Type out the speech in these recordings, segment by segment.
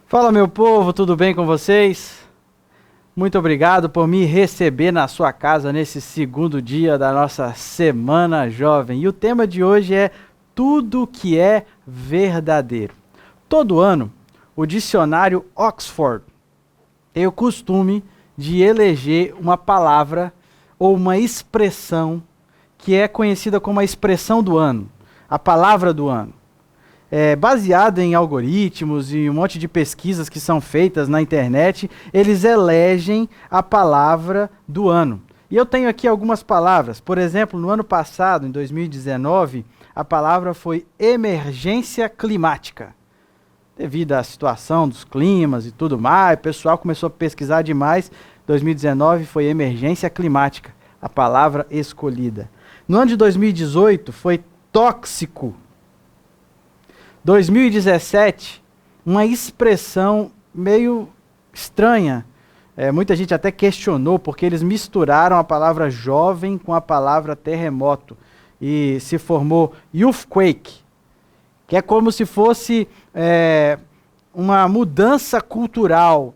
Fala, meu povo, tudo bem com vocês? Muito obrigado por me receber na sua casa nesse segundo dia da nossa Semana Jovem. E o tema de hoje é tudo que é verdadeiro. Todo ano, o dicionário Oxford tem o costume de eleger uma palavra ou uma expressão que é conhecida como a expressão do ano, a palavra do ano. Baseado em algoritmos e um monte de pesquisas que são feitas na internet, eles elegem a palavra do ano. E eu tenho aqui algumas palavras. Por exemplo, no ano passado, em 2019, a palavra foi emergência climática. Devido à situação dos climas e tudo mais, o pessoal começou a pesquisar demais. 2019 foi emergência climática, a palavra escolhida. No ano de 2018 foi tóxico. 2017, uma expressão meio estranha. Muita gente até questionou, porque eles misturaram a palavra jovem com a palavra terremoto. E se formou youthquake, que é como se fosse uma mudança cultural.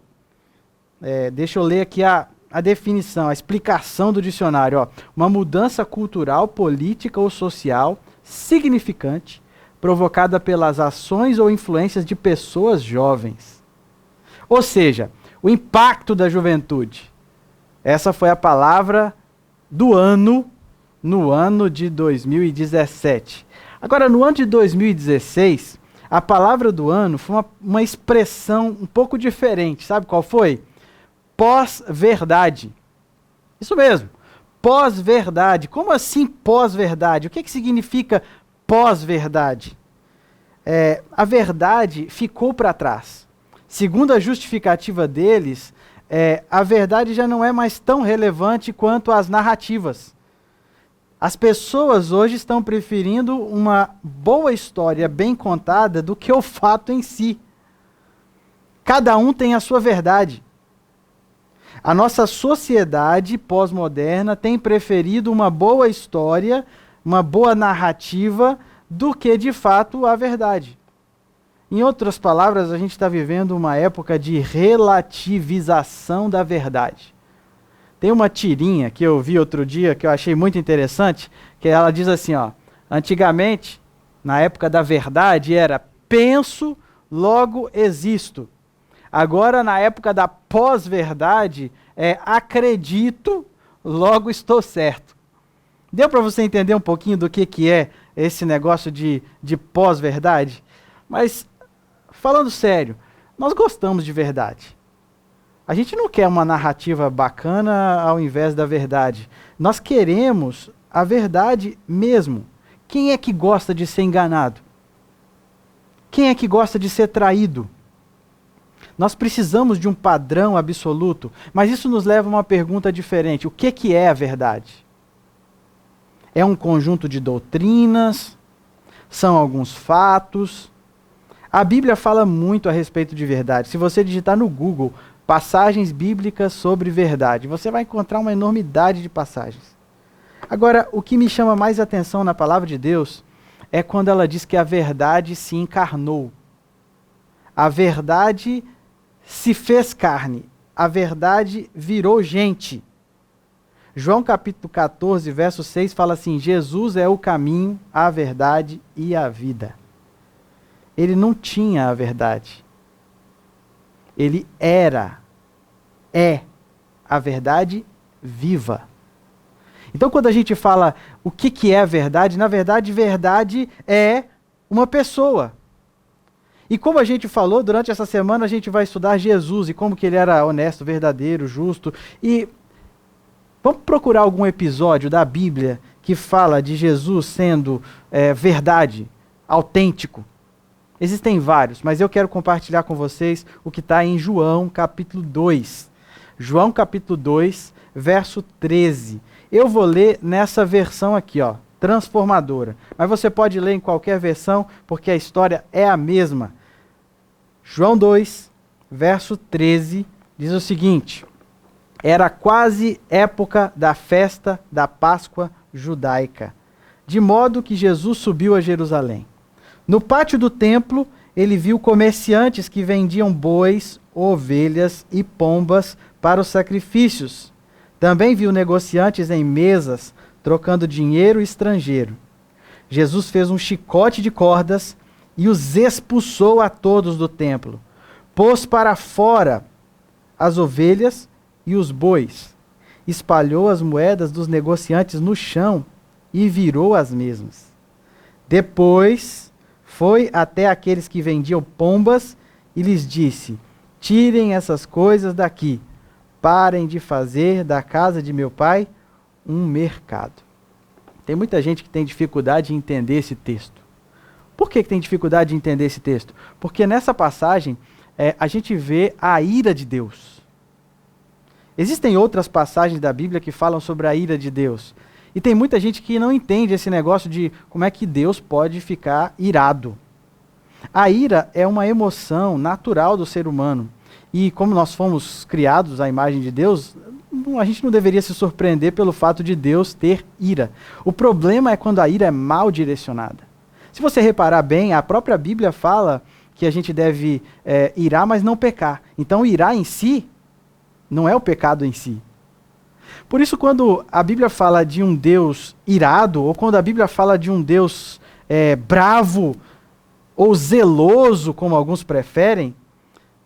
Deixa eu ler aqui a definição, a explicação do dicionário. Ó. Uma mudança cultural, política ou social significante, provocada pelas ações ou influências de pessoas jovens. Ou seja, o impacto da juventude. Essa foi a palavra do ano, no ano de 2017. Agora, no ano de 2016, a palavra do ano foi uma expressão um pouco diferente. Sabe qual foi? Pós-verdade. Isso mesmo, pós-verdade. Como assim pós-verdade? O que significa pós-verdade? A verdade ficou para trás. Segundo a justificativa deles, a verdade já não é mais tão relevante quanto as narrativas. As pessoas hoje estão preferindo uma boa história bem contada do que o fato em si. Cada um tem a sua verdade. A nossa sociedade pós-moderna tem preferido uma boa história, uma boa narrativa, do que de fato a verdade. Em outras palavras, a gente está vivendo uma época de relativização da verdade. Tem uma tirinha que eu vi outro dia que eu achei muito interessante, que ela diz assim, ó: antigamente, na época da verdade, era penso, logo existo. Agora, na época da pós-verdade, acredito, logo estou certo. Deu para você entender um pouquinho do que é esse negócio de pós-verdade? Mas, falando sério, nós gostamos de verdade. A gente não quer uma narrativa bacana ao invés da verdade. Nós queremos a verdade mesmo. Quem é que gosta de ser enganado? Quem é que gosta de ser traído? Nós precisamos de um padrão absoluto, mas isso nos leva a uma pergunta diferente. O que é a verdade? É um conjunto de doutrinas? São alguns fatos? A Bíblia fala muito a respeito de verdade. Se você digitar no Google passagens bíblicas sobre verdade, você vai encontrar uma enormidade de passagens. Agora, o que me chama mais atenção na palavra de Deus é quando ela diz que a verdade se encarnou. A verdade se fez carne. A verdade virou gente. João capítulo 14, verso 6 fala assim: Jesus é o caminho, a verdade e a vida. Ele não tinha a verdade. Ele é a verdade viva. Então, quando a gente fala o que é a verdade, na verdade, verdade é uma pessoa. E como a gente falou, durante essa semana a gente vai estudar Jesus e como que ele era honesto, verdadeiro, justo. E vamos procurar algum episódio da Bíblia que fala de Jesus sendo verdade, autêntico. Existem vários, mas eu quero compartilhar com vocês o que está em João capítulo 2. João capítulo 2, verso 13. Eu vou ler nessa versão aqui, ó, transformadora. Mas você pode ler em qualquer versão, porque a história é a mesma. João 2, verso 13, diz o seguinte: era quase época da festa da Páscoa judaica, de modo que Jesus subiu a Jerusalém. No pátio do templo ele viu comerciantes que vendiam bois, ovelhas e pombas para os sacrifícios. Também viu negociantes em mesas, trocando dinheiro estrangeiro. Jesus fez um chicote de cordas e os expulsou a todos do templo. Pôs para fora as ovelhas e os bois. Espalhou as moedas dos negociantes no chão e virou as mesmas. Depois foi até aqueles que vendiam pombas e lhes disse: tirem essas coisas daqui. Parem de fazer da casa de meu pai um mercado. Tem muita gente que tem dificuldade em entender esse texto. Por que tem dificuldade de entender esse texto? Porque nessa passagem a gente vê a ira de Deus. Existem outras passagens da Bíblia que falam sobre a ira de Deus. E tem muita gente que não entende esse negócio de como é que Deus pode ficar irado. A ira é uma emoção natural do ser humano. E como nós fomos criados à imagem de Deus, a gente não deveria se surpreender pelo fato de Deus ter ira. O problema é quando a ira é mal direcionada. Se você reparar bem, a própria Bíblia fala que a gente deve irar, mas não pecar. Então, irar em si não é o pecado em si. Por isso, quando a Bíblia fala de um Deus irado, ou quando a Bíblia fala de um Deus bravo ou zeloso, como alguns preferem,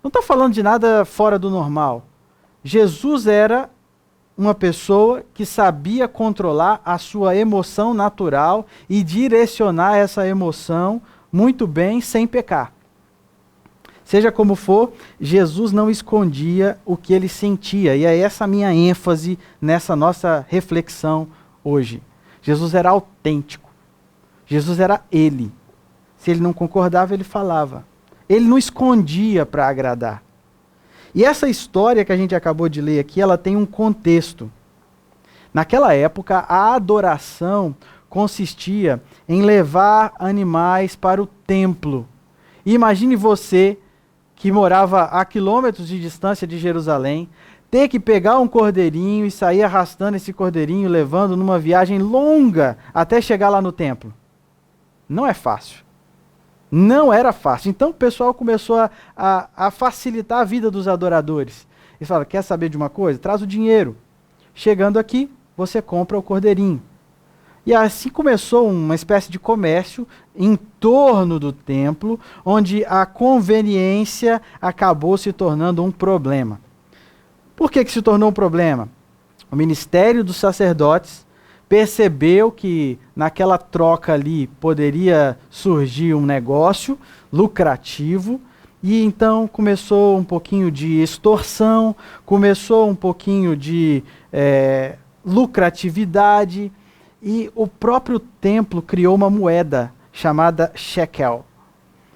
não está falando de nada fora do normal. Jesus era uma pessoa que sabia controlar a sua emoção natural e direcionar essa emoção muito bem, sem pecar. Seja como for, Jesus não escondia o que ele sentia. E é essa a minha ênfase nessa nossa reflexão hoje. Jesus era autêntico. Jesus era ele. Se ele não concordava, ele falava. Ele não escondia para agradar. E essa história que a gente acabou de ler aqui, ela tem um contexto. Naquela época, a adoração consistia em levar animais para o templo. E imagine você, que morava a quilômetros de distância de Jerusalém, ter que pegar um cordeirinho e sair arrastando esse cordeirinho, levando numa viagem longa até chegar lá no templo. Não é fácil. Não era fácil. Então o pessoal começou a facilitar a vida dos adoradores. Eles falaram: quer saber de uma coisa? Traz o dinheiro. Chegando aqui, você compra o cordeirinho. E assim começou uma espécie de comércio em torno do templo, onde a conveniência acabou se tornando um problema. Por que se tornou um problema? O ministério dos sacerdotes percebeu que naquela troca ali poderia surgir um negócio lucrativo, e então começou um pouquinho de extorsão, começou um pouquinho de lucratividade, e o próprio templo criou uma moeda chamada shekel.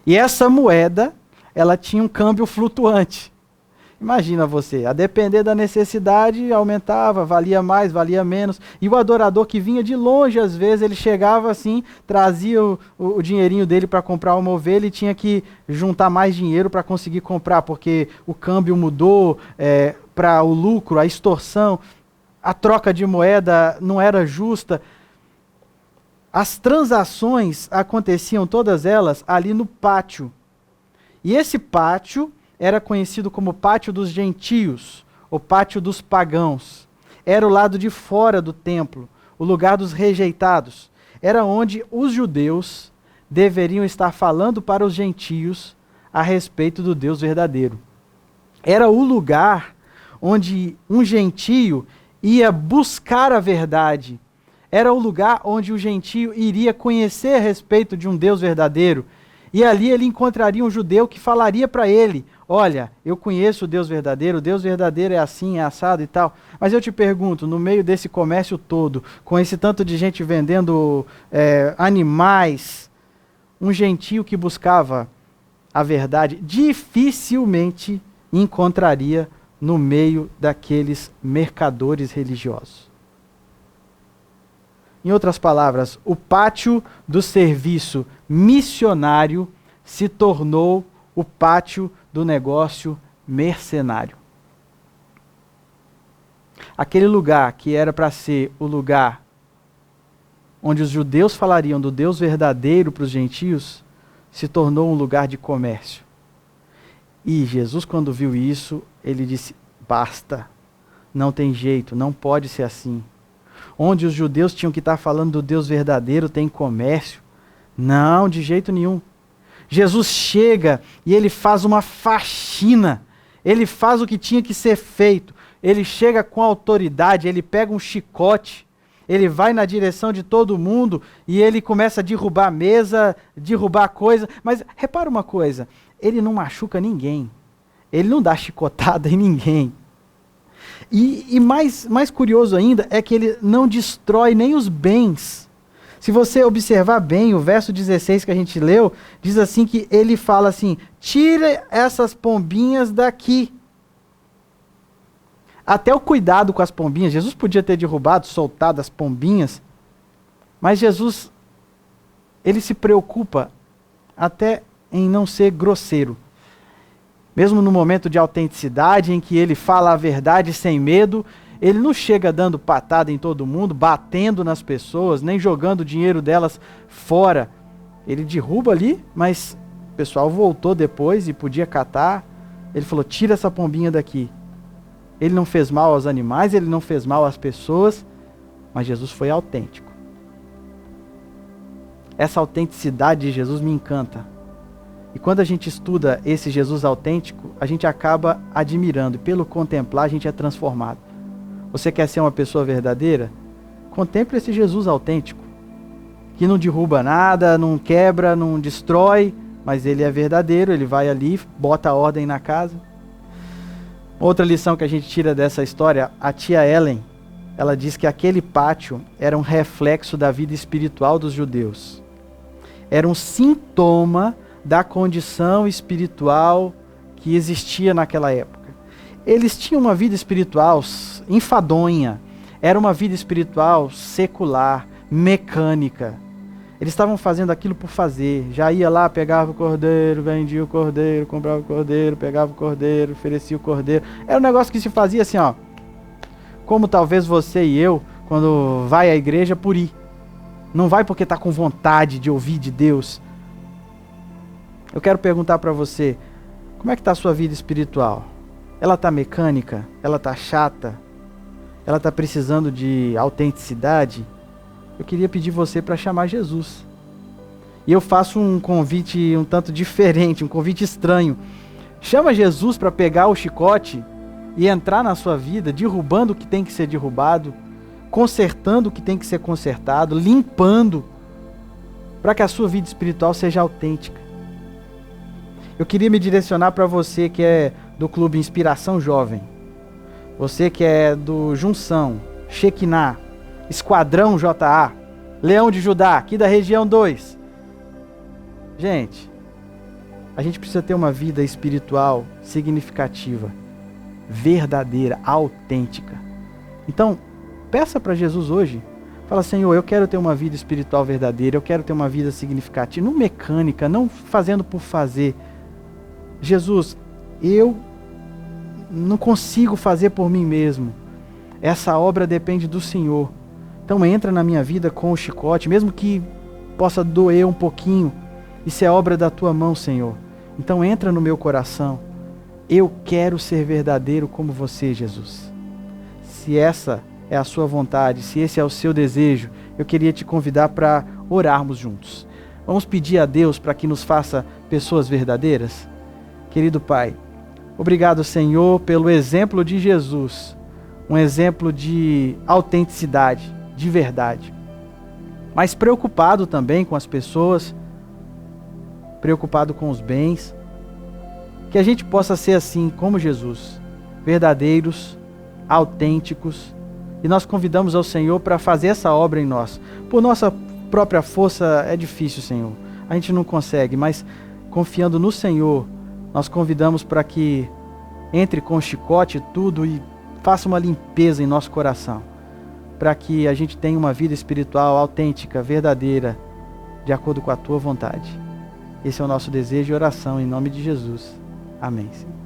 E essa moeda, ela tinha um câmbio flutuante. Imagina você, a depender da necessidade, aumentava, valia mais, valia menos. E o adorador que vinha de longe, às vezes, ele chegava assim, trazia o dinheirinho dele para comprar uma ovelha e tinha que juntar mais dinheiro para conseguir comprar, porque o câmbio mudou para o lucro, a extorsão, a troca de moeda não era justa. As transações aconteciam todas elas ali no pátio. E esse pátio era conhecido como pátio dos gentios, o pátio dos pagãos. Era o lado de fora do templo, o lugar dos rejeitados. Era onde os judeus deveriam estar falando para os gentios a respeito do Deus verdadeiro. Era o lugar onde um gentio ia buscar a verdade. Era o lugar onde o gentio iria conhecer a respeito de um Deus verdadeiro. E ali ele encontraria um judeu que falaria para ele: olha, eu conheço o Deus verdadeiro é assim, é assado e tal. Mas eu te pergunto, no meio desse comércio todo, com esse tanto de gente vendendo animais, um gentio que buscava a verdade dificilmente encontraria no meio daqueles mercadores religiosos. Em outras palavras, o pátio do serviço missionário se tornou o pátio do negócio mercenário. Aquele lugar que era para ser o lugar onde os judeus falariam do Deus verdadeiro para os gentios, se tornou um lugar de comércio. E Jesus, quando viu isso, ele disse: basta, não tem jeito, não pode ser assim. Onde os judeus tinham que estar falando do Deus verdadeiro, tem comércio? Não, de jeito nenhum. Jesus chega e ele faz uma faxina, ele faz o que tinha que ser feito, ele chega com autoridade, ele pega um chicote, ele vai na direção de todo mundo e ele começa a derrubar a mesa, derrubar coisa, mas repara uma coisa, ele não machuca ninguém, ele não dá chicotada em ninguém. E mais curioso ainda é que ele não destrói nem os bens. Se você observar bem, o verso 16 que a gente leu, diz assim que ele fala assim: tira essas pombinhas daqui. Até o cuidado com as pombinhas, Jesus podia ter derrubado, soltado as pombinhas, mas Jesus, ele se preocupa até em não ser grosseiro. Mesmo no momento de autenticidade, em que ele fala a verdade sem medo, ele não chega dando patada em todo mundo, batendo nas pessoas, nem jogando o dinheiro delas fora. Ele derruba ali, mas o pessoal voltou depois e podia catar. Ele falou: tira essa pombinha daqui. Ele não fez mal aos animais, ele não fez mal às pessoas, mas Jesus foi autêntico. Essa autenticidade de Jesus me encanta. E quando a gente estuda esse Jesus autêntico, a gente acaba admirando, e pelo contemplar a gente é transformado. Você quer ser uma pessoa verdadeira? Contemple esse Jesus autêntico, que não derruba nada, não quebra, não destrói, mas ele é verdadeiro, ele vai ali, bota a ordem na casa. Outra lição que a gente tira dessa história, a tia Ellen, ela diz que aquele pátio era um reflexo da vida espiritual dos judeus. Era um sintoma da condição espiritual que existia naquela época. Eles tinham uma vida espiritual enfadonha, era uma vida espiritual secular, mecânica. Eles estavam fazendo aquilo por fazer, já ia lá, pegava o cordeiro, vendia o cordeiro, comprava o cordeiro, pegava o cordeiro, oferecia o cordeiro. Era um negócio que se fazia assim, ó, como talvez você e eu, quando vai à igreja por ir. Não vai porque está com vontade de ouvir de Deus. Eu quero perguntar para você, como é que está a sua vida espiritual? Ela está mecânica? Ela está chata? Ela está precisando de autenticidade? Eu queria pedir você para chamar Jesus. E eu faço um convite um tanto diferente, um convite estranho. Chama Jesus para pegar o chicote e entrar na sua vida, derrubando o que tem que ser derrubado, consertando o que tem que ser consertado, limpando, para que a sua vida espiritual seja autêntica. Eu queria me direcionar para você que é do Clube Inspiração Jovem, você que é do Junção, Shekinah, Esquadrão JA, Leão de Judá, aqui da região 2. Gente, a gente precisa ter uma vida espiritual significativa, verdadeira, autêntica. Então, peça para Jesus hoje. Fala: Senhor, eu quero ter uma vida espiritual verdadeira, eu quero ter uma vida significativa, não mecânica, não fazendo por fazer. Jesus, eu não consigo fazer por mim mesmo. Essa obra depende do Senhor. Então entra na minha vida com o chicote, mesmo que possa doer um pouquinho. Isso é obra da tua mão, Senhor. Então entra no meu coração. Eu quero ser verdadeiro como você, Jesus. Se essa é a sua vontade, se esse é o seu desejo, eu queria te convidar para orarmos juntos. Vamos pedir a Deus para que nos faça pessoas verdadeiras? Querido Pai, obrigado, Senhor, pelo exemplo de Jesus, um exemplo de autenticidade, de verdade, mas preocupado também com as pessoas, preocupado com os bens, que a gente possa ser assim como Jesus, verdadeiros, autênticos, e nós convidamos ao Senhor para fazer essa obra em nós. Por nossa própria força é difícil, Senhor, a gente não consegue, mas confiando no Senhor, nós convidamos para que entre com o chicote tudo e faça uma limpeza em nosso coração, para que a gente tenha uma vida espiritual autêntica, verdadeira, de acordo com a tua vontade. Esse é o nosso desejo e oração em nome de Jesus. Amém, Senhor.